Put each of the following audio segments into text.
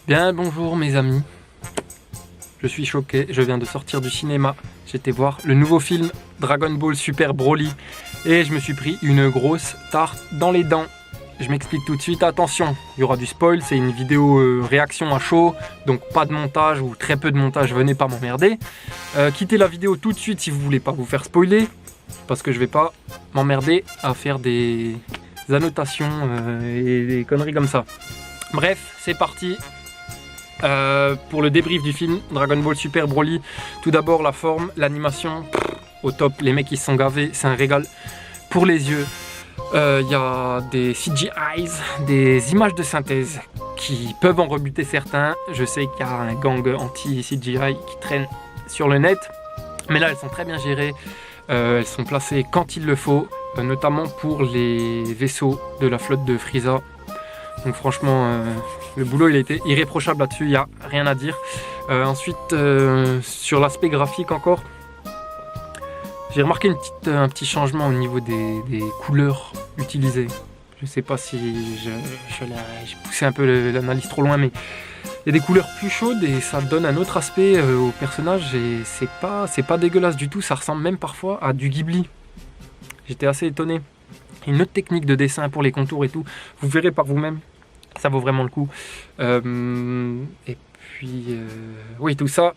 Bien bonjour mes amis, je suis choqué, je viens de sortir du cinéma, j'étais voir le nouveau film Dragon Ball Super Broly et je me suis pris une grosse tarte dans les dents. Je m'explique tout de suite, attention, il y aura du spoil, c'est une vidéo réaction à chaud, donc pas de montage ou très peu de montage, venez pas m'emmerder. Quittez la vidéo tout de suite si vous voulez pas vous faire spoiler, parce que je vais pas m'emmerder à faire des annotations et des conneries comme ça. Bref, c'est parti. Pour le débrief du film Dragon Ball Super Broly, tout d'abord la forme, l'animation, au top, les mecs ils se sont gavés, c'est un régal pour les yeux. Il y a des CGIs, des images de synthèse qui peuvent en rebuter certains. Je sais qu'il y a un gang anti-CGI qui traîne sur le net, mais là elles sont très bien gérées, elles sont placées quand il le faut, notamment pour les vaisseaux de la flotte de Frieza. Donc franchement, le boulot il a été irréprochable là-dessus, il n'y a rien à dire. Ensuite, sur l'aspect graphique encore, j'ai remarqué un petit changement au niveau des couleurs utilisées. Je ne sais pas si j'ai poussé un peu l'analyse trop loin, mais il y a des couleurs plus chaudes et ça donne un autre aspect au personnage et c'est pas dégueulasse du tout, ça ressemble même parfois à du Ghibli. J'étais assez étonné. Une autre technique de dessin pour les contours et tout, vous verrez par vous-même, ça vaut vraiment le coup. Et puis, oui, tout ça,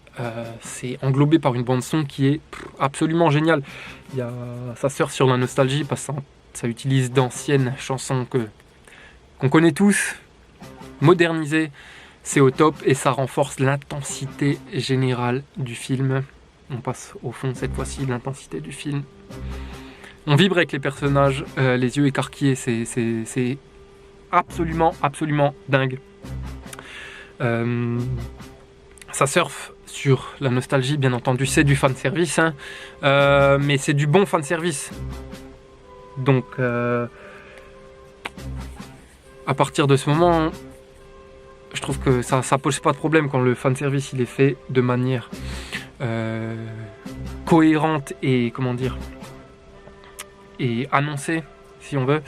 c'est englobé par une bande-son qui est absolument géniale. Ça surfe sur la nostalgie parce que ça utilise d'anciennes chansons qu'on connaît tous, modernisées, c'est au top et ça renforce l'intensité générale du film. On passe au fond cette fois-ci, l'intensité du film. On vibre avec les personnages, les yeux écarquillés, c'est absolument dingue. Ça surfe sur la nostalgie, bien entendu, c'est du fanservice, hein, mais c'est du bon fanservice. Donc, à partir de ce moment, je trouve que ça pose pas de problème quand le fanservice il est fait de manière cohérente et, comment dire, et annoncé si on veut.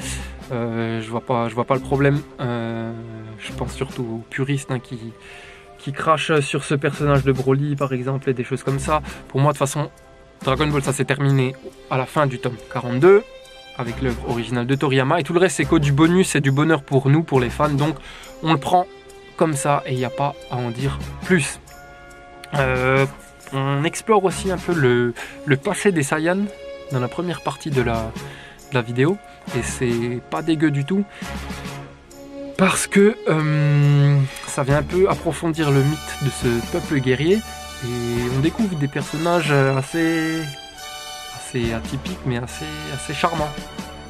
Je vois pas le problème. Je pense surtout aux puristes hein, qui crachent sur ce personnage de Broly par exemple et des choses comme ça. Pour moi de toute façon Dragon Ball ça s'est terminé à la fin du tome 42 avec l'œuvre originale de Toriyama et tout le reste c'est que du bonus et du bonheur pour nous, pour les fans, donc on le prend comme ça et il n'y a pas à en dire plus. On explore aussi un peu le passé des Saiyans dans la première partie de la vidéo et c'est pas dégueu du tout parce que ça vient un peu approfondir le mythe de ce peuple guerrier et on découvre des personnages assez atypiques mais assez charmants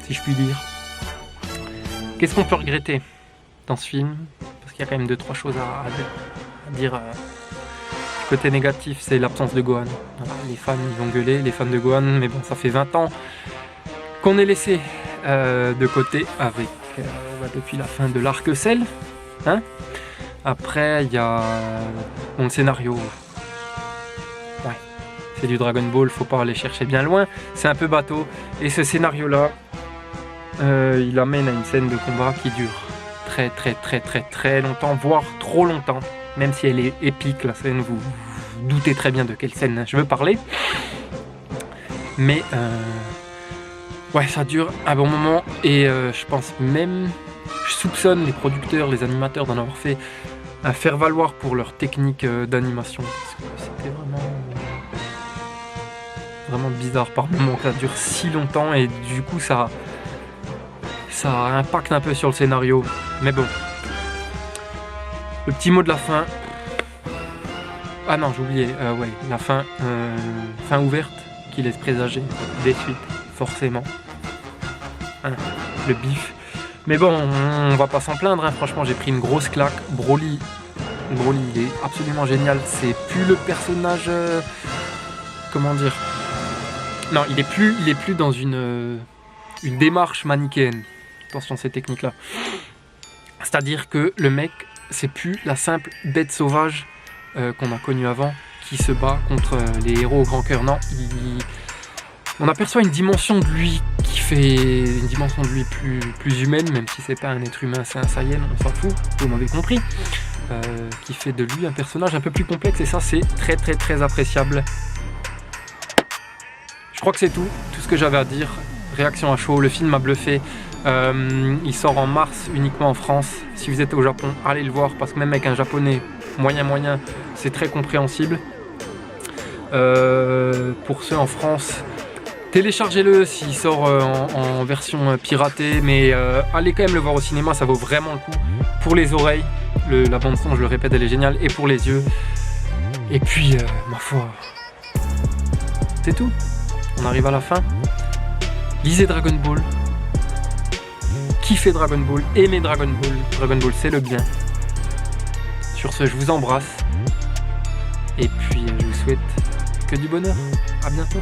si je puis dire. Qu'est-ce qu'on peut regretter dans ce film? Parce qu'il y a quand même 2-3 choses à dire. Côté négatif, c'est l'absence de Gohan. Voilà, les fans ils vont gueuler, les fans de Gohan, mais bon, ça fait 20 ans qu'on est laissé de côté avec depuis la fin de l'arc Cell. Hein, après, il y a le scénario. Ouais, c'est du Dragon Ball, faut pas aller chercher bien loin. C'est un peu bateau. Et ce scénario-là, il amène à une scène de combat qui dure très longtemps, voire trop longtemps. Même si elle est épique, la scène, vous doutez très bien de quelle scène je veux parler. Mais ouais, ça dure un bon moment et je pense même, je soupçonne les producteurs, les animateurs d'en avoir fait un faire-valoir pour leur technique d'animation. Parce que c'était vraiment bizarre par moment que ça dure si longtemps et du coup ça impacte un peu sur le scénario. Mais bon. Le petit mot de la fin. Ah non, j'ai oublié. Ouais, la fin, fin ouverte qui laisse présager des suites, forcément. Hein, le bif. Mais bon, on va pas s'en plaindre. Hein. Franchement, j'ai pris une grosse claque. Broly, il est absolument génial. C'est plus le personnage. Comment dire? Non, il est plus dans une démarche manichéenne. Attention, ces techniques-là. C'est-à-dire que le mec, c'est plus la simple bête sauvage qu'on a connue avant qui se bat contre les héros au grand cœur. Non, on aperçoit une dimension de lui qui fait une dimension de lui plus humaine, même si c'est pas un être humain, c'est un Saiyan, on s'en fout, vous m'avez compris. qui fait de lui un personnage un peu plus complexe, et ça c'est très très très appréciable. Je crois que c'est tout ce que j'avais à dire. Réaction à chaud, le film m'a bluffé. Il sort en mars uniquement en France. Si vous êtes au Japon, allez le voir, parce que même avec un japonais moyen, c'est très compréhensible. Pour ceux en France, téléchargez-le s'il sort en version piratée, mais allez quand même le voir au cinéma, ça vaut vraiment le coup. Pour les oreilles, la bande son, je le répète, elle est géniale, et pour les yeux. Et puis, ma foi, c'est tout. On arrive à la fin. Lisez Dragon Ball. Kiffez Dragon Ball, aimez Dragon Ball. Dragon Ball, c'est le bien. Sur ce, je vous embrasse. Et puis, je vous souhaite que du bonheur. À bientôt.